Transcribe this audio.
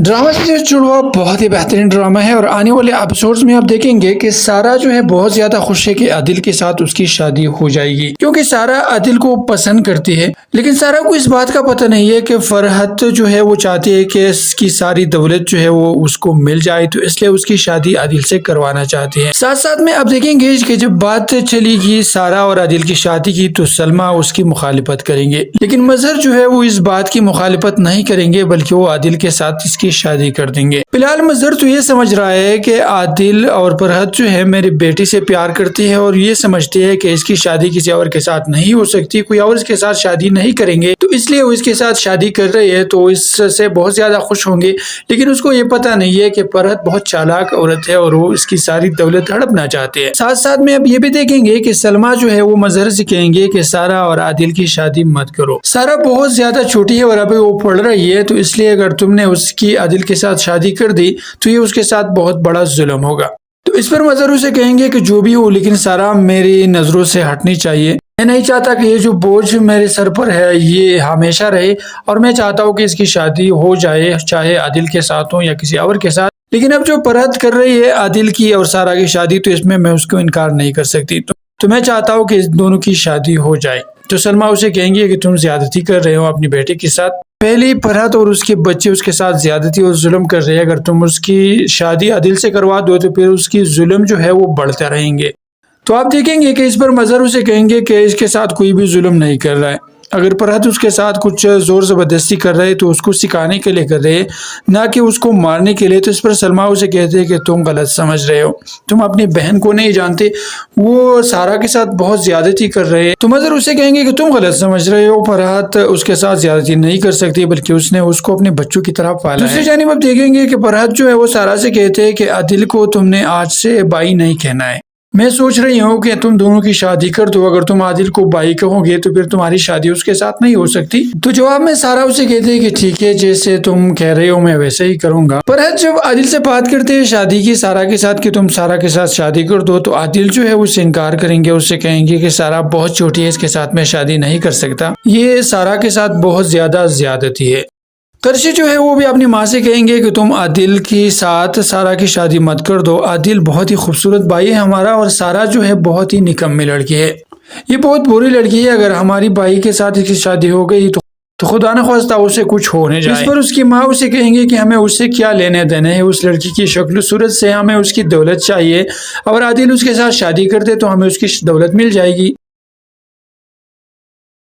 Drama से जुड़वा बहुत ही बेहतरीन ड्रामा है और आने वाले एपिसोड्स में आप देखेंगे कि सारा जो है बहुत ज्यादा खुश है कि आदिल के साथ उसकी शादी हो जाएगी, क्योंकि सारा आदिल को पसंद करती है। लेकिन सारा को इस बात का पता नहीं है कि फरहत जो है वो चाहती है कि इसकी सारी दौलत जो है वो उसको मिल जाए, तो इसलिए उसकी शादी आदिल से करवाना चाहती है। साथ साथ में आप देखेंगे कि जब बात चलेगी सारा और आदिल की शादी की तो सलमा उसकी मुखालिफत करेंगे, लेकिन मजहर जो है वो इस बात की मुखालिफत नहीं करेंगे बल्कि वो आदिल के साथ इसकी शादी कर देंगे। फिलहाल मजहर तो ये समझ रहा है कि आदिल और फरहत जो है मेरी बेटी से प्यार करती है और ये समझती है कि इसकी शादी किसी और के साथ नहीं हो सकती, कोई और इसके साथ शादी नहीं करेंगे, तो इसलिए वो इसके साथ शादी कर रही है, तो इससे बहुत ज्यादा खुश होंगे। लेकिन उसको ये पता नहीं है कि फरहत बहुत चालाक औरत है और वो इसकी सारी दौलत हड़पना चाहते हैं। साथ साथ में अब ये भी देखेंगे कि सलमा जो है वो मजहर से कहेंगे कि सारा और आदिल की शादी मत करो। सारा बहुत ज्यादा छोटी है और अभी वो पढ़ रही है, तो इसलिए अगर तुमने उसकी आदिल के साथ शादी कर दी तो ये उसके साथ बहुत बड़ा जुल्म होगा। तो इस पर मजहर उसे कहेंगे कि जो भी हो लेकिन सारा मेरी नजरों से हटनी चाहिए। मैं नहीं चाहता कि ये जो बोझ मेरे सर पर है ये हमेशा रहे, और मैं चाहता हूँ कि इसकी शादी हो जाए, चाहे आदिल के साथ हो या किसी और के साथ। लेकिन अब जो फरहत कर रही है आदिल की और सारा की शादी, तो इसमें मैं उसको इनकार नहीं कर सकती, तो मैं चाहता हूँ कि इस दोनों की शादी हो जाए। तो सलमा उसे कहेंगे कि तुम ज्यादती कर रहे हो अपनी बेटे के साथ। पहली फरहत और उसके बच्चे उसके साथ ज्यादती और जुल्म कर रहे हैं, अगर तुम उसकी शादी आदिल से करवा दो तो फिर उसकी जुल्म जो है वो बढ़ते रहेंगे। तो आप देखेंगे कि इस पर मजहर उसे कहेंगे कि इसके साथ कोई भी जुल्म नहीं कर रहा है। अगर फरहत उसके साथ कुछ जोर जबरदस्ती कर रहे तो उसको सिखाने के लिए कर रहे हैं, ना कि उसको मारने के लिए। तो इस पर सलमा उसे कहते हैं कि तुम गलत समझ रहे हो, तुम अपनी बहन को नहीं जानते, वो सारा के साथ बहुत ज्यादती कर रहे हैं। तो मजहर उसे कहेंगे कि तुम गलत समझ रहे हो, फरहत उसके साथ ज्यादती नहीं कर सकती बल्कि उसने उसको अपने बच्चों की तरह पाला है। दूसरी जानिब आप देखेंगे कि फरहत जो है वो सारा से कहते हैं कि आदिल को तुमने आज से बाई नहीं कहना है। मैं सोच रही हूँ कि तुम दोनों की शादी कर दो, अगर तुम आदिल को बाई कहोगे तो फिर तुम्हारी शादी उसके साथ नहीं हो सकती। तो जवाब में सारा उसे कहते हैं कि ठीक है, जैसे तुम कह रहे हो मैं वैसे ही करूंगा। फरहत जब आदिल से बात करते हैं शादी की सारा के साथ कि तुम सारा के साथ शादी कर दो, तो आदिल जो है उससे इनकार करेंगे, उससे कहेंगे कि सारा बहुत छोटी है, इसके साथ मैं शादी नहीं कर सकता, ये सारा के साथ बहुत ज्यादा ज्यादती है। करशी जो है वो भी अपनी माँ से कहेंगे कि तुम आदिल के साथ सारा की शादी मत कर दो, आदिल बहुत ही खूबसूरत भाई है हमारा और सारा जो है बहुत ही निकम्मी लड़की है, ये बहुत बुरी लड़की है, अगर हमारी भाई के साथ इसकी शादी हो गई तो खुदा न ख्वास्ता उसे कुछ होने जाए। इस पर उसकी माँ उसे कहेंगे कि हमें उससे क्या लेने देने हैं, उस लड़की की शक्ल सूरत से हमें उसकी दौलत चाहिए, अगर आदिल उसके साथ शादी करते तो हमें उसकी दौलत मिल जाएगी।